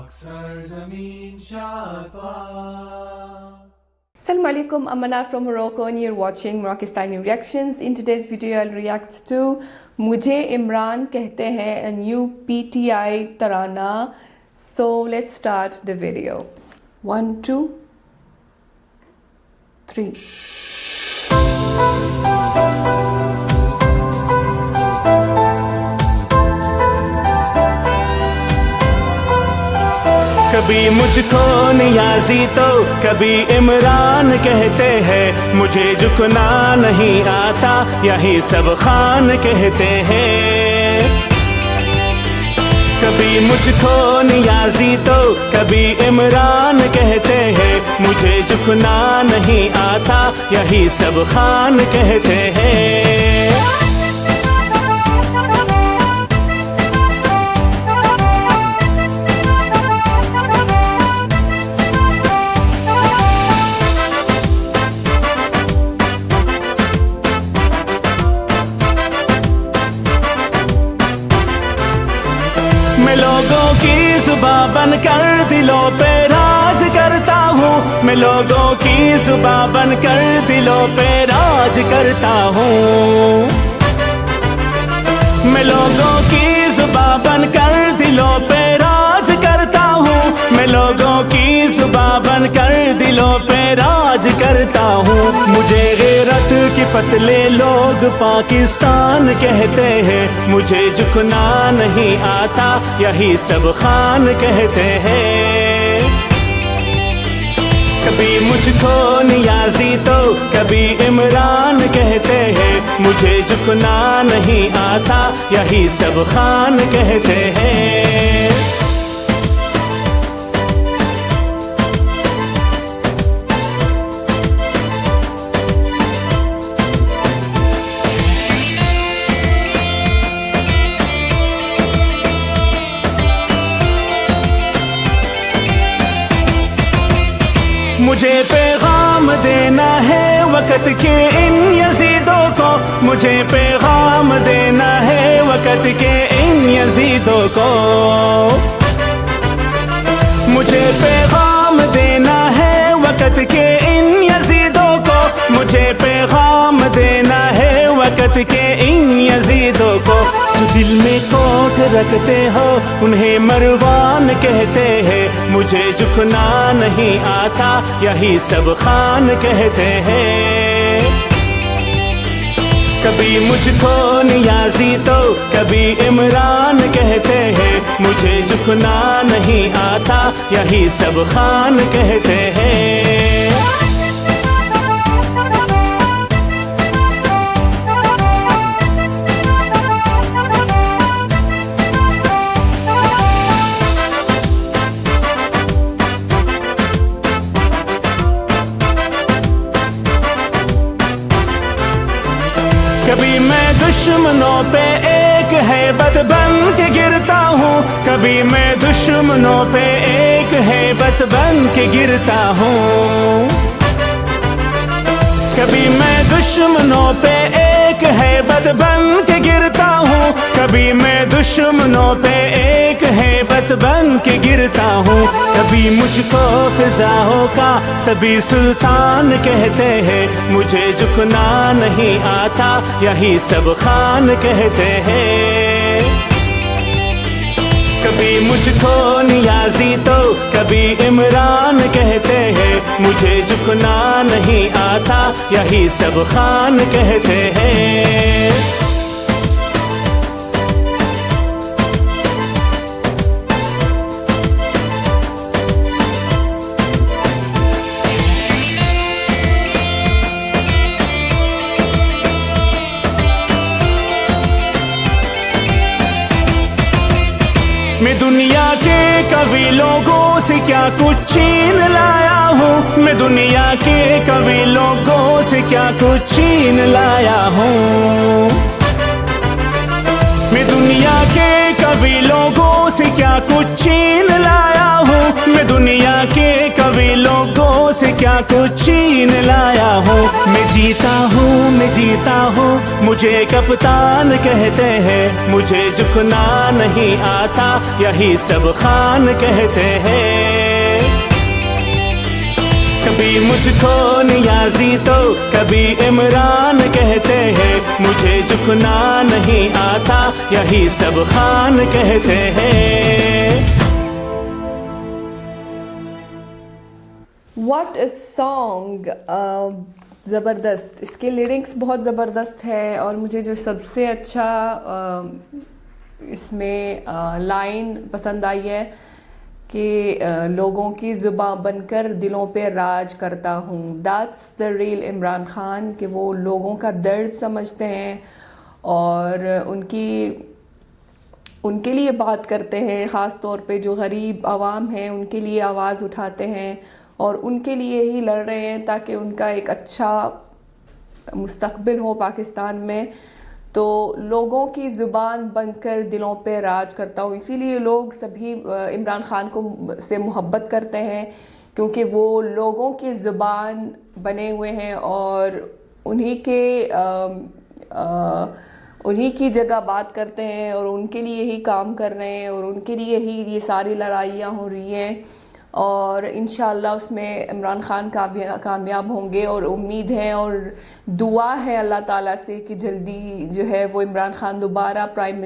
Assalamu alaikum, I'm Manal from Morocco and you're watching Moroccastani Reactions. In today's video I'll react to Mujhe Imran Kehte Hain, a new PTI Tarana. So let's start the video. 1, 2, 3. कभी मुझको नियाज़ी तो कभी इमरान कहते हैं, मुझे झुकना नहीं आता यही सब खान कहते हैं। कभी मुझको नियाज़ी तो कभी इमरान कहते हैं, मुझे झुकना नहीं आता यही सब खान कहते हैं। मैं लोगों की जुबां बनकर दिलों पे राज करता हूँ, मैं लोगों की जुबां बनकर दिलों पे राज करता हूँ। मैं लोगों की जुबां बनकर दिलों पे राज करता हूँ, मैं लोगों की जुबां बनकर दिलों पे राज करता हूँ। मुझे गैरत के पतले लोग पाकिस्तान कहते हैं, मुझे झुकना नहीं आता यही सब खान कहते हैं। कभी मुझको नियाज़ी तो कभी इमरान कहते हैं, मुझे झुकना नहीं आता यही सब खान कहते हैं। मुझे पैगाम देना है वक़्त के इन यज़ीदों को, मुझे पैगाम देना है वक़्त के इन यज़ीदों को। मुझे पैगाम देना है वक़्त के इन यज़ीदों को, मुझे पैगाम देना है वक़्त के इन यज़ीदों को। जो दिल में कोट रखते हो उन्हें मरवान कहते हैं, मुझे झुकना नहीं आता यही सब खान कहते हैं। कभी मुझको नियाज़ी तो कभी इमरान कहते हैं, मुझे झुकना नहीं आता यही सब खान कहते हैं। कभी मैं दुश्मनों पे एक हैबत बन के गिरता हूँ, कभी मैं दुश्मनों पे एक हैबत बन के गिरता हूँ। कभी मैं दुश्मनों पे एक हैबत बन के गिरता हूँ, कभी मैं दुश्मनों पे एक हैबत बन के गिरता हूँ। कभी मुझको फिजाओं का सभी सुल्तान कहते हैं, मुझे झुकना नहीं आता यही सब खान कहते हैं। कभी मुझको नियाज़ी तो कभी इमरान कहते हैं, मुझे झुकना नहीं आता यही सब खान कहते हैं। मैं दुनिया के कवि लोगों से क्या कुछ छीन लाया हूँ, मैं दुनिया के कवि लोगों से क्या कुछ छीन लाया हूँ। मैं दुनिया के कवि लोगों से क्या कुछ छीन लाया हूँ, मैं दुनिया के कवि लोगों से क्या कुछ छीन लाया हूँ। मैं जीता हूँ, मुझे कप्तान कहते हैं। मुझे झुकना नहीं आता, यही सब खान कहते हैं। कभी मुझको नियाजी तो कभी इमरान कहते हैं। मुझे झुकना नहीं आता, यही सब खान कहते हैं। व्हाट अ सॉन्ग, ज़बरदस्त। इसके लिरिक्स बहुत ज़बरदस्त है और मुझे जो सबसे अच्छा इसमें लाइन पसंद आई है कि लोगों की ज़ुबान बनकर दिलों पे राज करता हूँ। That's the real Imran Khan, कि वो लोगों का दर्द समझते हैं और उनके लिए बात करते हैं। ख़ास तौर पे जो गरीब आवाम है उनके लिए आवाज़ उठाते हैं और उनके लिए ही लड़ रहे हैं ताकि उनका एक अच्छा मुस्तकबिल हो पाकिस्तान में। तो लोगों की ज़ुबान बनकर दिलों पे राज करता हूँ, इसीलिए लोग सभी इमरान खान को से मोहब्बत करते हैं, क्योंकि वो लोगों की ज़ुबान बने हुए हैं और उन्हीं की जगह बात करते हैं और उनके लिए ही काम कर रहे हैं और उनके लिए ही ये सारी लड़ाइयाँ हो रही हैं। और इंशाअल्लाह उसमें इमरान खान कामयाब होंगे और उम्मीद है और दुआ है अल्लाह ताला से कि जल्दी जो है वो इमरान खान दोबारा प्राइम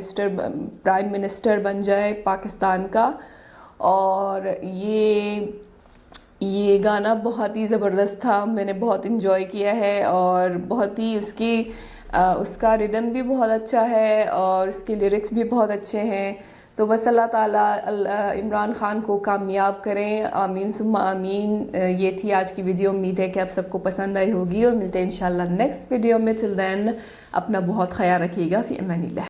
मिनिस्टर बन जाए पाकिस्तान का। और ये गाना बहुत ही ज़बरदस्त था, मैंने बहुत इन्जॉय किया है और बहुत ही उसका रिदम भी बहुत अच्छा है और उसके लिरिक्स भी बहुत अच्छे हैं। तो बस अल्लाह ताला इमरान खान को कामयाब करें, आमीन सुम्मा आमीन। ये थी आज की वीडियो, उम्मीद है कि आप सबको पसंद आई होगी और मिलते हैं इंशाल्लाह नेक्स्ट वीडियो में। टिल देन अपना बहुत ख्याल रखिएगा। फी अमानिल्लाह।